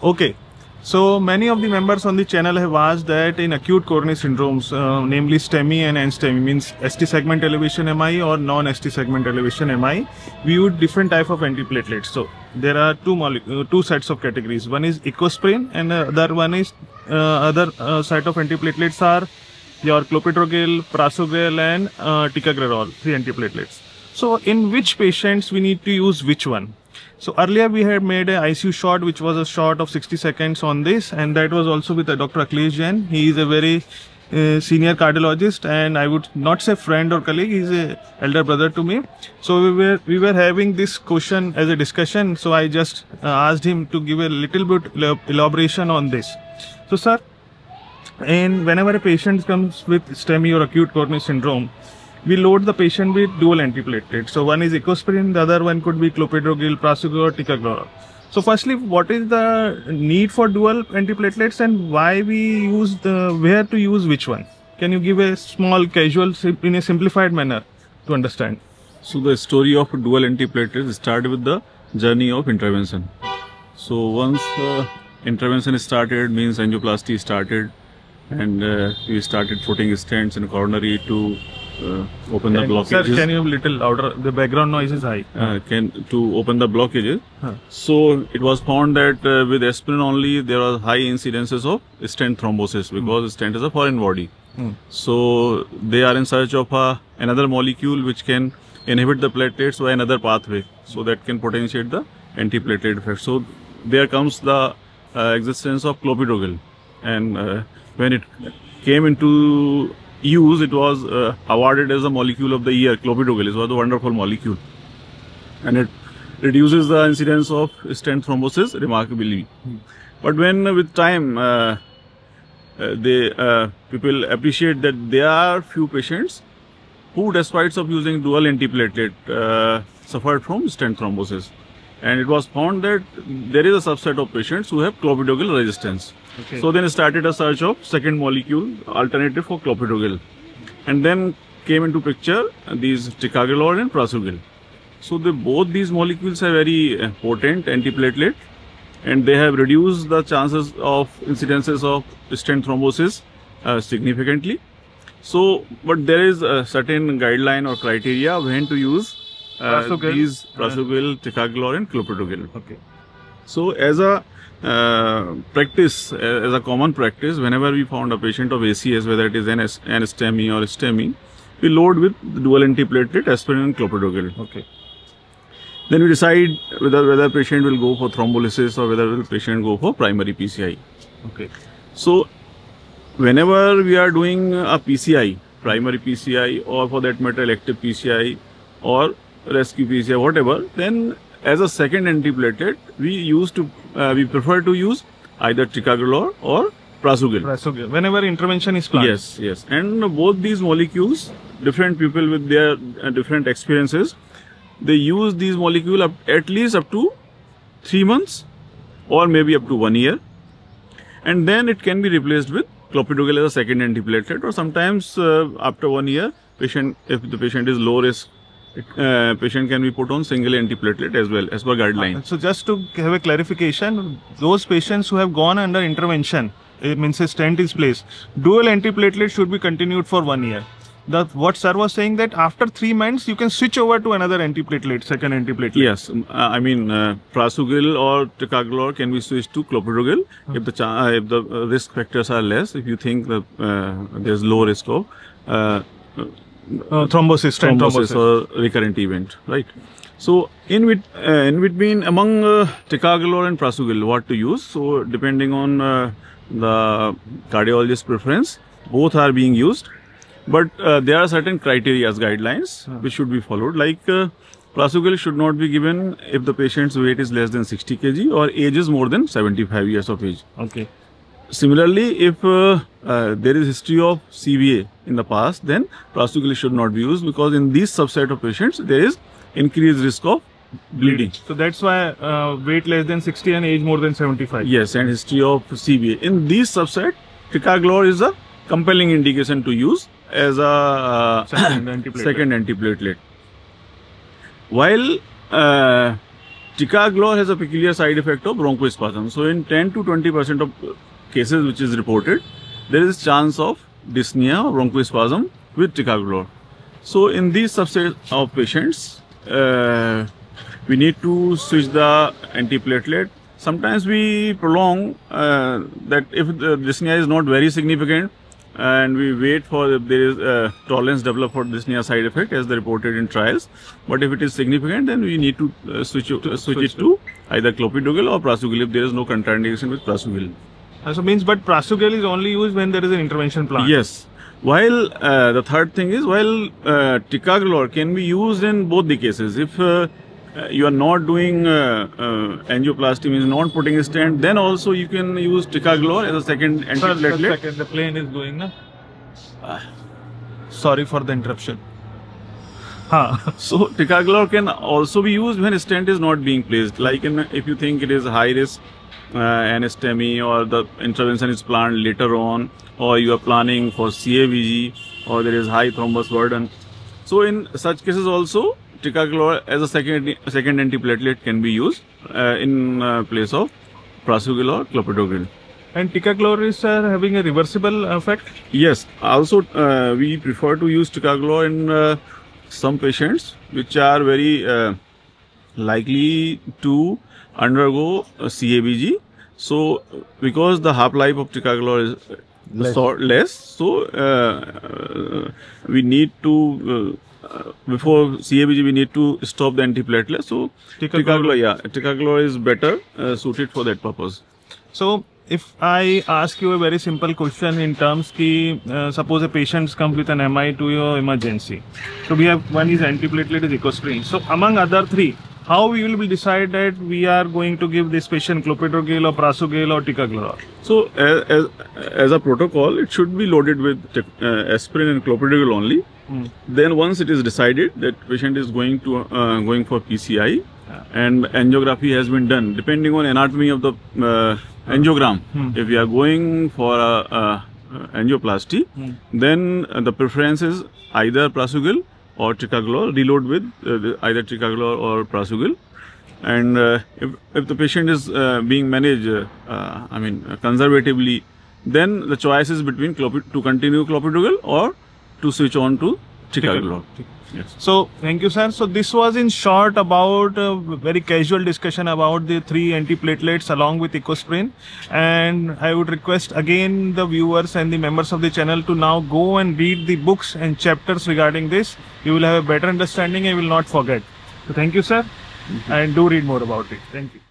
Okay. So many of the members on the channel have asked that in acute coronary syndromes, namely STEMI and NSTEMI, means ST segment elevation MI or non-ST segment elevation MI, we use different type of antiplatelets. So there are two sets of categories. One is ecosprin and the other one is other set of antiplatelets are your clopidogrel, prasugrel and ticagrelor, 3 antiplatelets. So in which patients we need to use which one? So earlier we had made a ICU shot, which was a shot of 60 seconds on this, and that was also with Dr. Akhilesh Jain. He is a very senior cardiologist, and I would not say friend or colleague. He's a elder brother to me. So we were having this question as a discussion. So I just asked him to give a little bit elaboration on this. So sir, and whenever a patient comes with STEMI or acute coronary syndrome, we load the patient with dual antiplatelet. So one is ecosprin, the other one could be clopidogrel, prasugrel or ticagrelor. So firstly, what is the need for dual antiplatelets and why we use where to use which one? Can you give a small casual in a simplified manner to understand? So the story of dual antiplatelets started with the journey of intervention. So once intervention started, means angioplasty started, and we started putting stents in coronary to open the blockages. Sir, can you a little louder? The background noise is high. To open the blockages. So it was found that with aspirin only there are high incidences of stent thrombosis because stent is a foreign body. So they are in search of another molecule which can inhibit the platelets by another pathway, so that can potentiate the antiplatelet effect. So there comes the existence of clopidogrel, and when it came into use, it was awarded as a molecule of the year. Clopidogrel is a wonderful molecule, and it reduces the incidence of stent thrombosis remarkably. But when with time people appreciate that there are few patients who, despite of using dual antiplatelet, suffered from stent thrombosis, and it was found that there is a subset of patients who have clopidogrel resistance. Okay. So then started a search of second molecule alternative for clopidogrel, and then came into picture these ticagrelor and prasugrel. So both these molecules are very potent antiplatelet, and they have reduced the chances of incidences of stent thrombosis significantly. So, but there is a certain guideline or criteria when to use these prasugrel, ticagrelor and clopidogrel. Okay. So as a practice, as a common practice, whenever we found a patient of ACS, whether it is NSTEMI or STEMI, we load with dual antiplatelet, aspirin and clopidogrel. Okay. Then we decide whether patient will go for thrombolysis or whether the patient go for primary PCI. Okay. So whenever we are doing a PCI, primary PCI, or for that matter elective PCI or rescue PCI, whatever, then as a second antiplatelet, we prefer to use either ticagrelor or prasugrel. Whenever intervention is planned. Yes, yes. And both these molecules, different people with their different experiences, they use these molecules at least up to 3 months or maybe up to 1 year, and then it can be replaced with clopidogrel as a second antiplatelet, or sometimes after 1 year, if the patient is low risk, patient can be put on single antiplatelet as well, as per guidelines. So just to have a clarification, those patients who have gone under intervention, it means a stent is placed, dual antiplatelet should be continued for 1 year. What sir was saying, that after 3 months you can switch over to another antiplatelet, second antiplatelet. Yes, I mean prasugrel or ticagrelor can be switched to clopidogrel if the risk factors are less. If you think that there is low risk of thrombosis or recurrent event, right? So in between among ticagrelor and prasugrel, what to use? So depending on the cardiologist's preference, both are being used. But there are certain criteria, guidelines which should be followed. Like prasugrel should not be given if the patient's weight is less than 60 kg or age is more than 75 years of age. Okay. Similarly, if there is history of CVA in the past, then prasugrel should not be used, because in this subset of patients there is increased risk of bleeding. So that's why weight less than 60 and age more than 75. Yes, and history of CVA. In this subset, ticagrelor is a compelling indication to use as a second antiplatelet. While Ticagrelor has a peculiar side effect of bronchospasm. So in 10 to 20% of cases which is reported, there is chance of dyspnea or bronchospasm with ticagrelor. So in these subset of patients, we need to switch the antiplatelet. Sometimes we prolong that if the dyspnea is not very significant, and we wait for if there is tolerance develop for dyspnea side effect as they reported in trials. But if it is significant, then we need to switch it to either clopidogrel or prasugrel if there is no contraindication with prasugrel. So means, but prasugrel is only used when there is an intervention plan. Yes. While the third thing is, while ticagrelor can be used in both the cases. If you are not doing angioplasty, means not putting a stent, then also you can use ticagrelor as a second antiplatelet. Second, the plane is going, na? Sorry for the interruption. So ticagrelor can also be used when a stent is not being placed. Like if you think it is high risk STEMI, or the intervention is planned later on, or you are planning for CABG, or there is high thrombus burden. So in such cases also, ticagrelor as a second antiplatelet can be used in place of prasugrel or clopidogrel. And ticagrelor is having a reversible effect? Yes. Also, we prefer to use ticagrelor in some patients which are very likely to undergo a CABG. So, because the half-life of ticagrelor is less, so we need to before CABG we need to stop the antiplatelet. So ticagrelor is better suited for that purpose. So if I ask you a very simple question in terms ki suppose a patient comes with an MI to your emergency. So we have one is antiplatelet, is ecosprin. So among other three, how we will decide that we are going to give this patient clopidogrel or prasugrel or ticagrelor? So as a protocol, it should be loaded with aspirin and clopidogrel only. Then once it is decided that patient is going to going for PCI and angiography has been done, depending on anatomy of the angiogram, if we are going for angioplasty, then the preference is either prasugrel or ticagrelor, reload with either ticagrelor or prasugrel. And if the patient is being managed, conservatively, then the choice is between to continue clopidogrel or to switch on to ticagrelor. Yes. So thank you, sir. So this was in short about a very casual discussion about the three antiplatelets along with ecosprin. And I would request again the viewers and the members of the channel to now go and read the books and chapters regarding this. You will have a better understanding and will not forget. So thank you, sir. And do read more about it. Thank you.